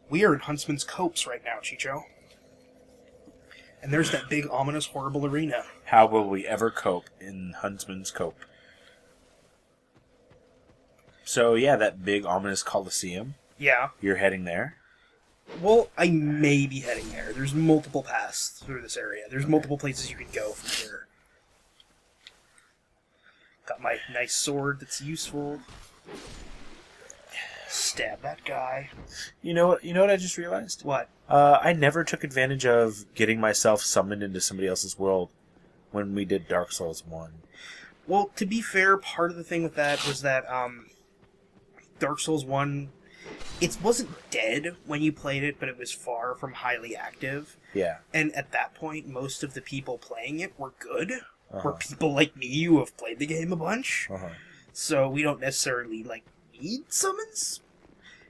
We are in Huntsman's Copse right now, Chicho. And there's that big, ominous, horrible arena. How will we ever cope in Huntsman's Cope? So, yeah, that big, ominous Coliseum. Yeah. You're heading there? Well, I may be heading there. There's multiple paths through this area. There's multiple places you can go from here. Got my nice sword that's useful. Stab that guy. You know what I just realized? What? I never took advantage of getting myself summoned into somebody else's world when we did Dark Souls 1. Well, to be fair, part of the thing with that was that Dark Souls 1, it wasn't dead when you played it, but it was far from highly active. Yeah. And at that point, most of the people playing it were good. Were people like me who have played the game a bunch. So we don't necessarily, need summons.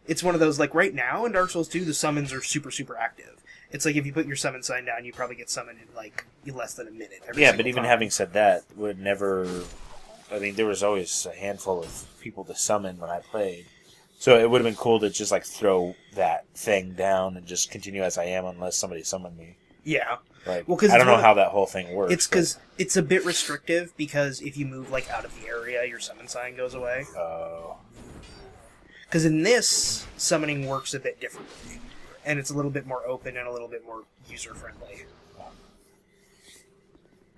It's one of those, right now in Dark Souls 2, the summons are super, super active. It's like if you put your summon sign down, you probably get summoned in, less than a minute. Yeah, but even having said that, would never... I mean, there was always a handful of people to summon when I played. So it would have been cool to just, throw that thing down and just continue as I am unless somebody summoned me. Yeah. I don't know how that whole thing works. It's because it's a bit restrictive, because if you move, out of the area, your summon sign goes away. Oh. Because in this, summoning works a bit differently. And it's a little bit more open and a little bit more user-friendly.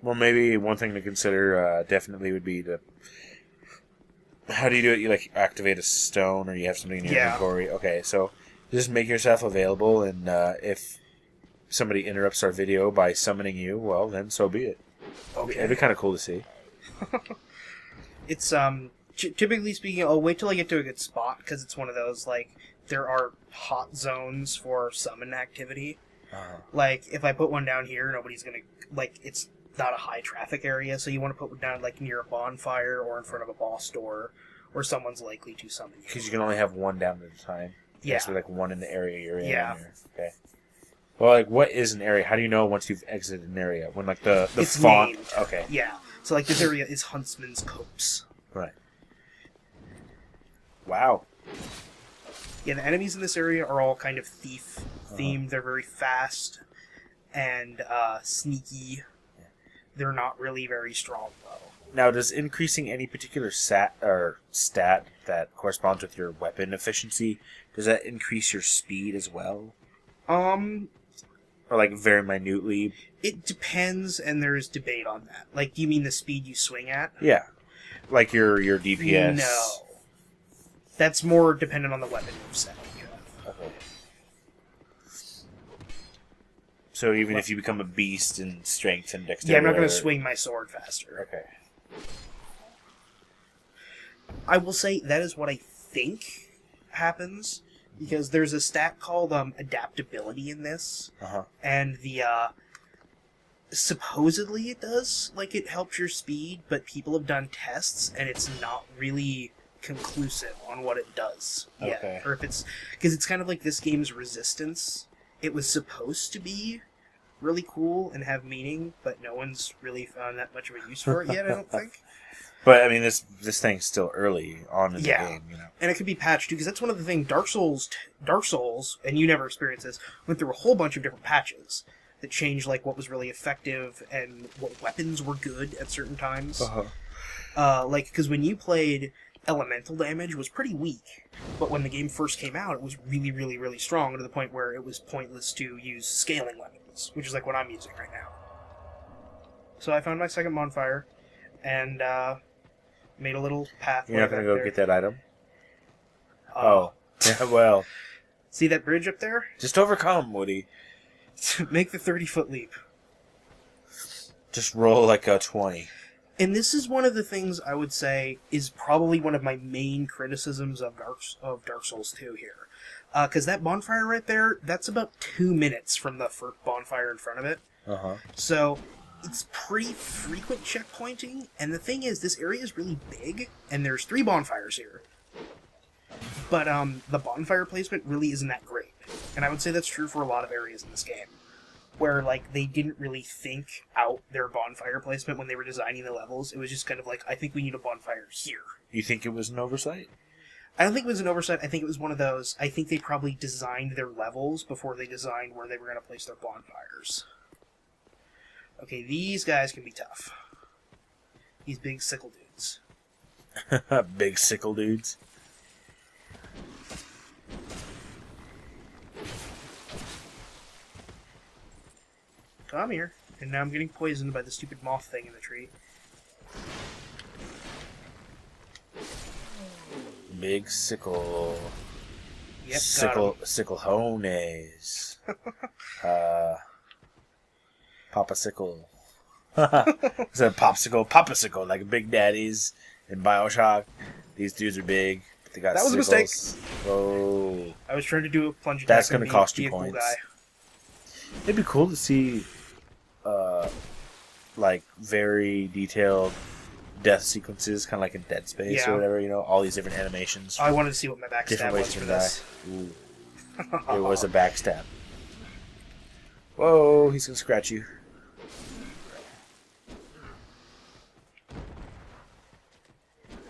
Well, maybe one thing to consider definitely would be to... How do you do it? You, activate a stone, or you have something in your inventory? Okay, so just make yourself available, and if somebody interrupts our video by summoning you, well, then so be it. Okay. It'd be kind of cool to see. It's, typically speaking, I'll wait till I get to a good spot, because it's one of those, there are hot zones for summon activity. If I put one down here, nobody's gonna, it's not a high traffic area, so you want to put one down, near a bonfire, or in front of a boss door, where someone's likely to summon you. Because you can only have one down at a time. Yeah. So, one in the area you're in. Yeah. Okay. Well, what is an area? How do you know once you've exited an area? When, the it's font... named. Okay. Yeah. So, this area is Huntsman's Copse. Right. Wow. Yeah, the enemies in this area are all kind of thief-themed. They're very fast and sneaky. They're not really very strong, though. Now, does increasing any particular stat that corresponds with your weapon efficiency, does that increase your speed as well? Or, very minutely? It depends, and there's debate on that. Do you mean the speed you swing at? Yeah. Your DPS? No. That's more dependent on the weapon you've set. Okay. So even if you become a beast in strength and dexterity... Yeah, I'm not going to swing my sword faster. Okay. I will say that is what I think happens, because there's a stat called adaptability in this, and the supposedly it does, it helps your speed, but people have done tests, and it's not really conclusive on what it does yet. Okay. Or if it's... Because it's kind of like this game's resistance. It was supposed to be really cool and have meaning, but no one's really found that much of a use for it yet, I don't think. But, I mean, this thing's still early on in the game, And it could be patched, too, because that's one of the things. Dark Souls, and you never experienced this, went through a whole bunch of different patches that changed, what was really effective and what weapons were good at certain times. Because when you played, elemental damage was pretty weak, but when the game first came out, it was really, really, really strong, to the point where it was pointless to use scaling weapons, which is what I'm using right now. So I found my second bonfire, and made a little pathway. You're not going to go get that item? Yeah, well. See that bridge up there? Just overcome, Woody. Make the 30-foot leap. Just roll a 20. And this is one of the things I would say is probably one of my main criticisms of Dark Souls 2 here. Because that bonfire right there, that's about 2 minutes from the first bonfire in front of it. So it's pretty frequent checkpointing, and the thing is, this area is really big, and there's 3 bonfires here. But the bonfire placement really isn't that great. And I would say that's true for a lot of areas in this game, where, they didn't really think out their bonfire placement when they were designing the levels. It was just kind of I think we need a bonfire here. You think it was an oversight? I don't think it was an oversight. I think it was one of those. I think they probably designed their levels before they designed where they were going to place their bonfires. Okay, these guys can be tough. These big sickle dudes. Big sickle dudes. Come here. And now I'm getting poisoned by the stupid moth thing in the tree. Big sickle. Yep, Sicklehones. Papa sickle. Is that popsicle? Popsicle, like Big Daddies in Bioshock. These dudes are big. But they got that was sickles. a mistake. Oh. I was trying to do a plunge attack. That's going to cost you cool points. Guy. It'd be cool to see, like, very detailed death sequences, kind of like in Dead Space or whatever, you know, all these different animations. I wanted to see what my backstab was for this. Ooh. It was a backstab. Whoa, he's going to scratch you.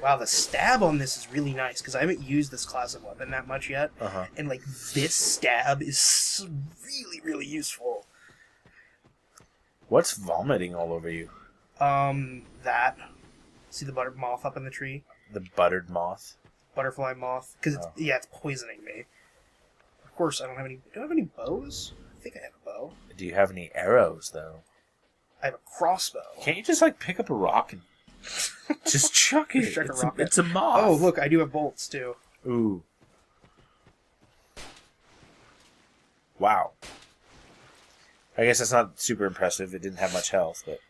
Wow, the stab on this is really nice, because I haven't used this class of weapon that much yet. And, like, this stab is really, really useful. What's vomiting all over you? That. See the buttered moth up in the tree? The buttered moth? Butterfly moth. Because, it's poisoning me. Of course, I don't have any... Do I have any bows? I think I have a bow. Do you have any arrows, though? I have a crossbow. Can't you just, like, pick up a rock and just chuck it? It's a moth. Oh, look, I do have bolts, too. Ooh. Wow. I guess that's not super impressive. It didn't have much health, but...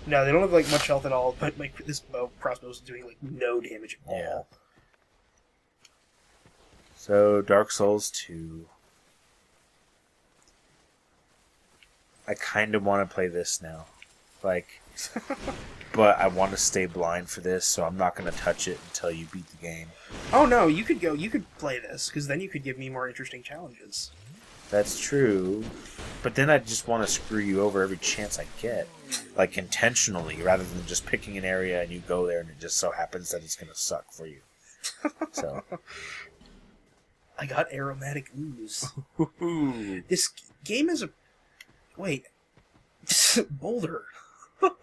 No, they don't have, like, much health at all, but, like, this crossbow is doing, like, no damage at all. Yeah. So, Dark Souls 2. I kind of want to play this now. Like... But I want to stay blind for this, so I'm not going to touch it until you beat the game. Oh, no, you could play this, because then you could give me more interesting challenges. That's true. But then I just want to screw you over every chance I get. Like, intentionally, rather than just picking an area and you go there and it just so happens that it's going to suck for you. So. I got aromatic ooze. This game is a... Wait. Boulder.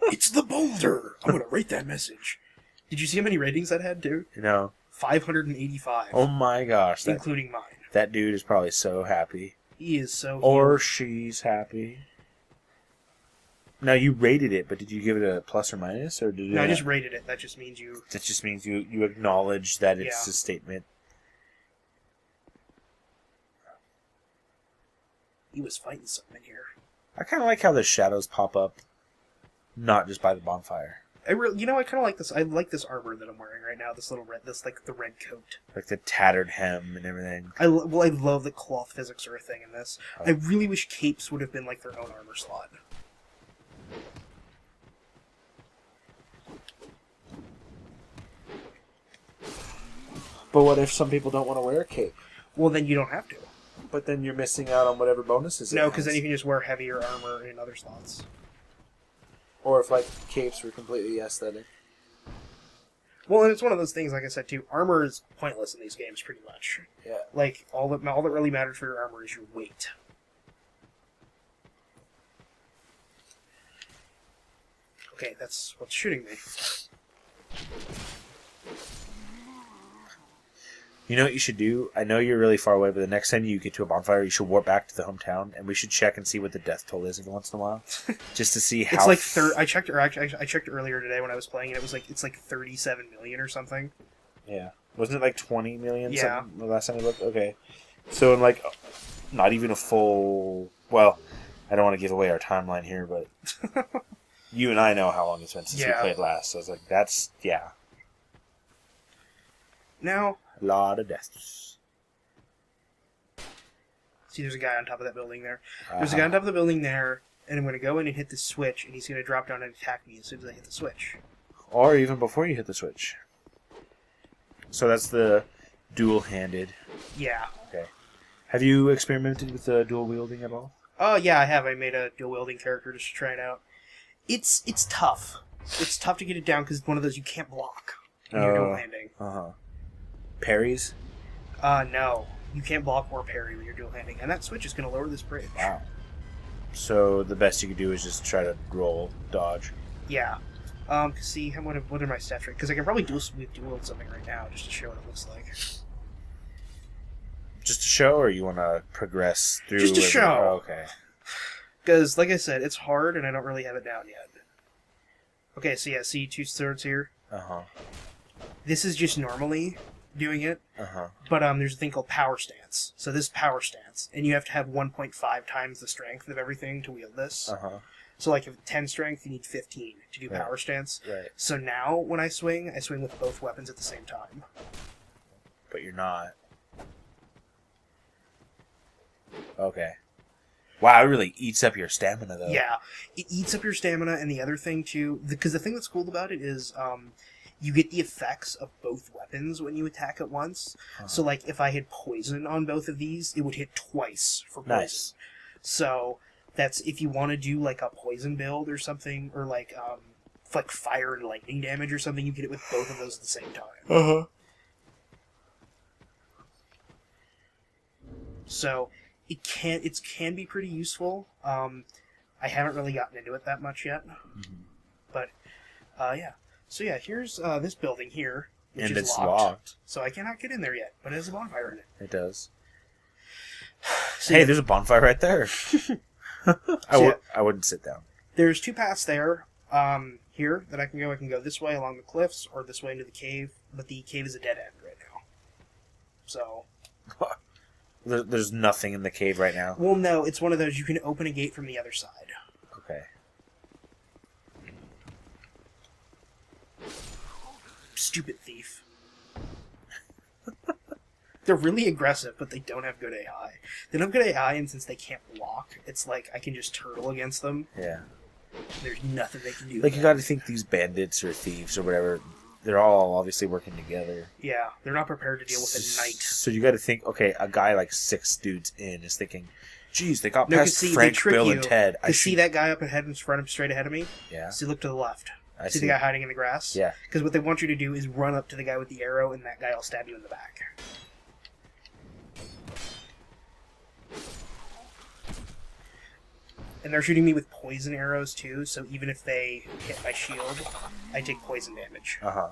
It's the boulder! I'm going to rate that message. Did you see how many ratings that had, too? No. 585. Oh my gosh. Including mine. That dude is probably so happy. He is so... Or she's happy. Now, you rated it, but did you give it a plus or minus? Or did you No, I just rated it. That just means you... That just means you acknowledge that it's a statement. He was fighting something here. I kind of like how the shadows pop up. Not just by the bonfire. I kind of like this. I like this armor that I'm wearing right now. This little red, the red coat. Like the tattered hem and everything. I love that cloth physics are a thing in this. Oh. I really wish capes would have been like their own armor slot. But what if some people don't want to wear a cape? Well, then you don't have to. But then you're missing out on whatever bonuses. No, because then you can just wear heavier armor in other slots. Or if, like, capes were completely aesthetic. Well, and it's one of those things, like I said, too. Armor is pointless in these games, pretty much. Yeah. Like, all that really matters for your armor is your weight. Okay, that's what's shooting me. You know what you should do? I know you're really far away, but the next time you get to a bonfire, you should warp back to the hometown, and we should check and see what the death toll is every once in a while, just to see how. It's like I checked earlier today when I was playing, and it's like 37 million or something. Yeah, wasn't it like 20 million? Yeah. The last time I looked. Okay, so in like not even a full. Well, I don't want to give away our timeline here, but you and I know how long it's been since we played last. So I was like, that's Now. A lot of deaths. See, there's a guy on top of that building there. There's a guy on top of the building there, and I'm going to go in and hit the switch, and he's going to drop down and attack me as soon as I hit the switch. Or even before you hit the switch. So that's the dual-handed. Yeah. Okay. Have you experimented with the dual wielding at all? Oh, yeah, I have. I made a dual wielding character just to try it out. It's tough. It's tough to get it down because it's one of those you can't block when you're dual handing. parries? No. You can't block or parry when you're dual handing, and that switch is going to lower this bridge. Wow. So the best you can do is just try to roll, dodge. Yeah. See, what are my stats right? Because I can probably dual wield something right now just to show what it looks like. Just to show, or you want to progress through? Just to show. Oh, okay. Because, like I said, it's hard, and I don't really have it down yet. Okay, so yeah, see 2 swords here? Uh-huh. This is just normally doing it. Uh-huh. But there's a thing called power stance. So this is power stance, and you have to have 1.5 times the strength of everything to wield this. Uh-huh. So like if 10 strength, you need 15 to do Right. power stance. Right. So now when I swing with both weapons at the same time. But you're not. Okay. Wow, it really eats up your stamina, though. Yeah, it eats up your stamina, and the other thing too, because the thing that's cool about it is you get the effects of both weapons when you attack at once. Uh-huh. So like if I had poison on both of these, it would hit twice for poison. Nice. So that's if you want to do like a poison build or something, or like fire and lightning damage or something, you get it with both of those at the same time. Uh-huh. So it can be pretty useful. I haven't really gotten into it that much yet, but yeah. So yeah, here's this building here, which And is it's locked, locked. so I cannot get in there yet. But it has a bonfire in it. It does. So Hey, yeah, there's a bonfire right there. I wouldn't sit down. there's 2 paths there. Here that I can go. I can go this way along the cliffs, or this way into the cave. But the cave is a dead end right now. So. There's nothing in the cave right now. Well, no, it's one of those you can open a gate from the other side. Okay. Stupid thief. They're really aggressive, but they don't have good AI. They don't have good AI, and since they can't block, it's like I can just turtle against them. Yeah. There's nothing they can do. Like, you gotta think these bandits or thieves or whatever, they're all obviously working together. Yeah, they're not prepared to deal with a knight. So you gotta think, okay, a guy like 6 dudes in is thinking, geez, they got No, past see, Frank, they trick Bill, you. and Ted. To see that guy up ahead in front, straight ahead of me. Yeah. See, look to the left. I See the guy hiding in the grass? Yeah. Because what they want you to do is run up to the guy with the arrow, and that guy will stab you in the back. And they're shooting me with poison arrows, too, so even if they hit my shield, I take poison damage. Uh-huh.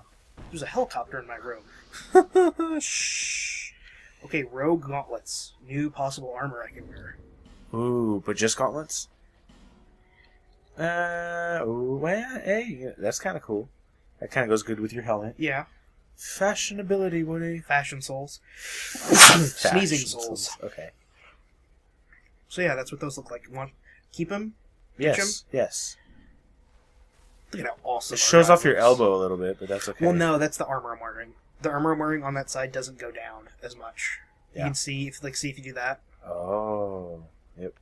There's a helicopter in my room. Shh. Okay, rogue gauntlets. New possible armor I can wear. Ooh, but just gauntlets? Well, hey, that's kind of cool. That kind of goes good with your helmet. Yeah. Fashionability, Woody. Fashion souls. Fashion Sneezing souls. Okay. So yeah, that's what those look like. You want keep them? Yes, yes. Look at how awesome. It shows off your looks. elbow a little bit, but that's okay. Well, no, that's the armor I'm wearing. The armor I'm wearing on that side doesn't go down as much. Yeah. You can see if you do that. Oh, yep.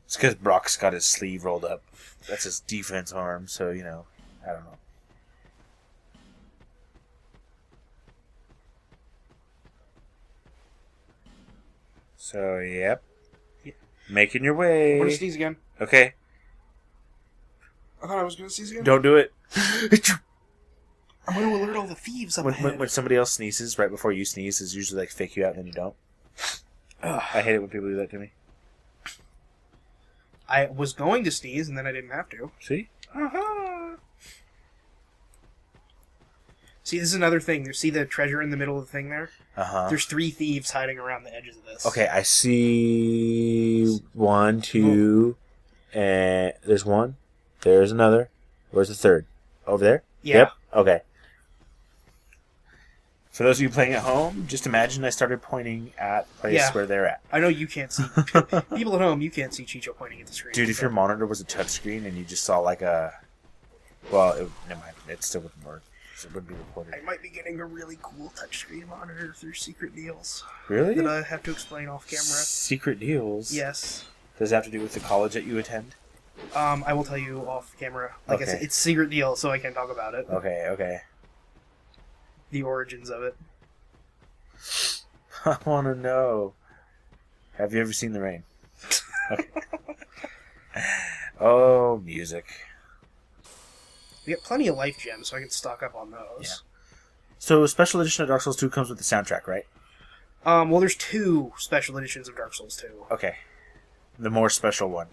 It's because Brock's got his sleeve rolled up. That's his defense arm, so, you know, I don't know. So, yep. Yeah. Making your way. I want to sneeze again. Okay. I thought I was going to sneeze again. Don't do it. I'm going to alert all the thieves up ahead. When somebody else sneezes right before you sneeze, is usually like fake you out and then you don't. Ugh. I hate it when people do that to me. I was going to sneeze, and then I didn't have to. See? Uh-huh. See, this is another thing. You see the treasure in the middle of the thing there? Uh-huh. There's 3 thieves hiding around the edges of this. Okay, I see 1, 2, and there's 1. There's another. Where's the third? Over there? Yeah. Yep. Okay. For those of you playing at home, just imagine I started pointing at the place where they're at. I know you can't see. People at home, you can't see Chicho pointing at the screen. Dude, if your monitor was a touchscreen and you just saw like a... Well, never mind. It still wouldn't work. It wouldn't be recorded. I might be getting a really cool touchscreen monitor through secret deals. Really? That I have to explain off camera. Secret deals? Yes. Does it have to do with the college that you attend? I will tell you off camera. Like I said, it's secret deal, so I can't talk about it. Okay, okay. The origins of it. I want to know. Have you ever seen the rain? Okay. Oh, music. We got plenty of life gems, so I can stock up on those. So Special Edition of Dark Souls 2 comes with the soundtrack, right? Well, there's 2 special editions of Dark Souls 2. Okay. The more special one.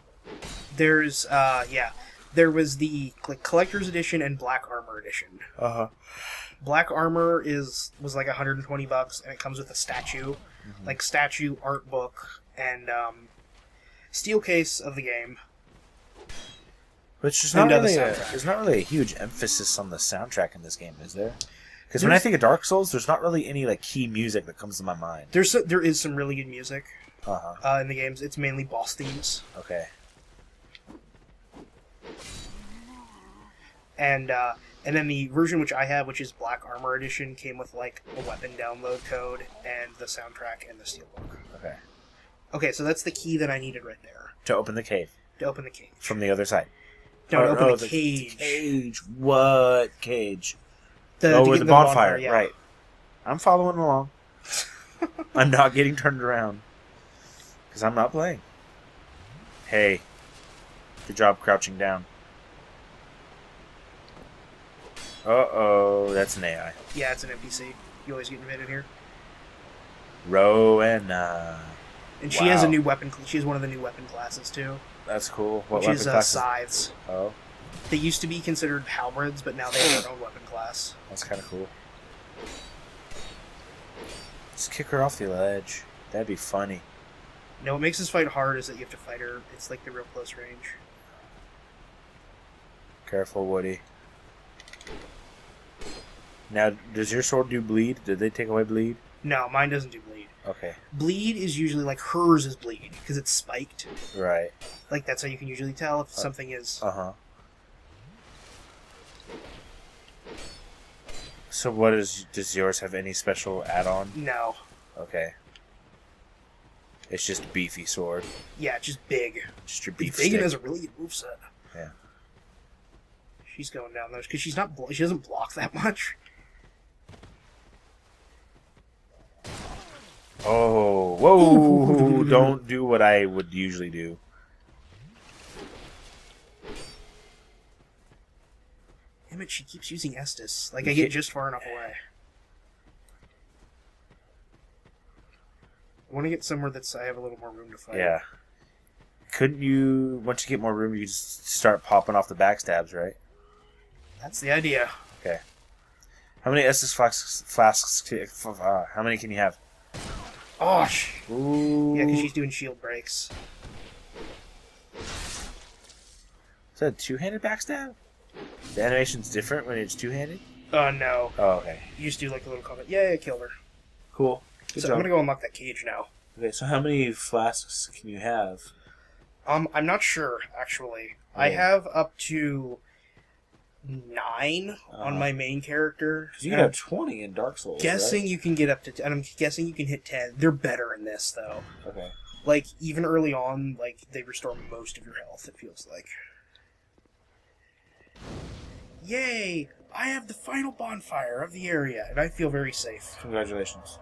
There's, there was the Collector's Edition and Black Armor Edition. Uh-huh. Black Armor was like $120, and it comes with a statue, statue, art book, and steel case of the game. Which is not really there's not really a huge emphasis on the soundtrack in this game, is there? Because when I think of Dark Souls, there's not really any key music that comes to my mind. There is some really good music in the games. It's mainly boss themes. Okay. And then the version which I have, which is Black Armor Edition, came with a weapon download code and the soundtrack and the steelbook. Okay. Okay, so that's the key that I needed right there. To open the cave. To open the cage. From the other side. No, to open the cage. Cage. What cage? Where the bonfire. Yeah. Right. I'm following along. I'm not getting turned around. Because I'm not playing. Hey. Good job crouching down. Uh-oh. That's an AI. Yeah, it's an NPC. You always get invited here. Roenna. And she has a new weapon. She has one of the new weapon classes, too. That's cool. What which weapon is classes? scythes. Oh. They used to be considered halberds, but now they have their own weapon class. That's kind of cool. Just kick her off the ledge. That'd be funny. No, what makes this fight hard is that you have to fight her. It's the real close range. Careful, Woody. Now, does your sword do bleed? Did they take away bleed? No, mine doesn't do bleed. Okay. Bleed is usually hers is bleed, because it's spiked. Right. That's how you can usually tell if something is... Uh-huh. So what does yours have any special add-on? No. Okay. It's just a beefy sword. Yeah, it's just big. Just your beef It's big stick. and has a really good moveset. Yeah. She's going down those, because she doesn't block that much. Oh, whoa! Don't do what I would usually do. Damn it, she keeps using Estus. I get just far enough away. I want to get somewhere I have a little more room to fight. Yeah. Couldn't you, once you get more room, you just start popping off the backstabs, right? That's the idea. Okay. How many Estus flasks how many can you have? Oh, Ooh. yeah, because she's doing shield breaks. Is that a two-handed backstab? The animation's different when it's two-handed? No. Oh, okay. You just do a little comment. Yeah, I killed her. Cool. Good So job. I'm gonna go unlock that cage now. Okay, so how many flasks can you have? I'm not sure, actually. Oh. I have up to 9 on my main character. You can have 20 in Dark Souls, Guessing right? you can get up to... And I'm guessing you can hit 10. They're better in this, though. Okay. Even early on, they restore most of your health, it feels like. Yay! I have the final bonfire of the area, and I feel very safe. Congratulations.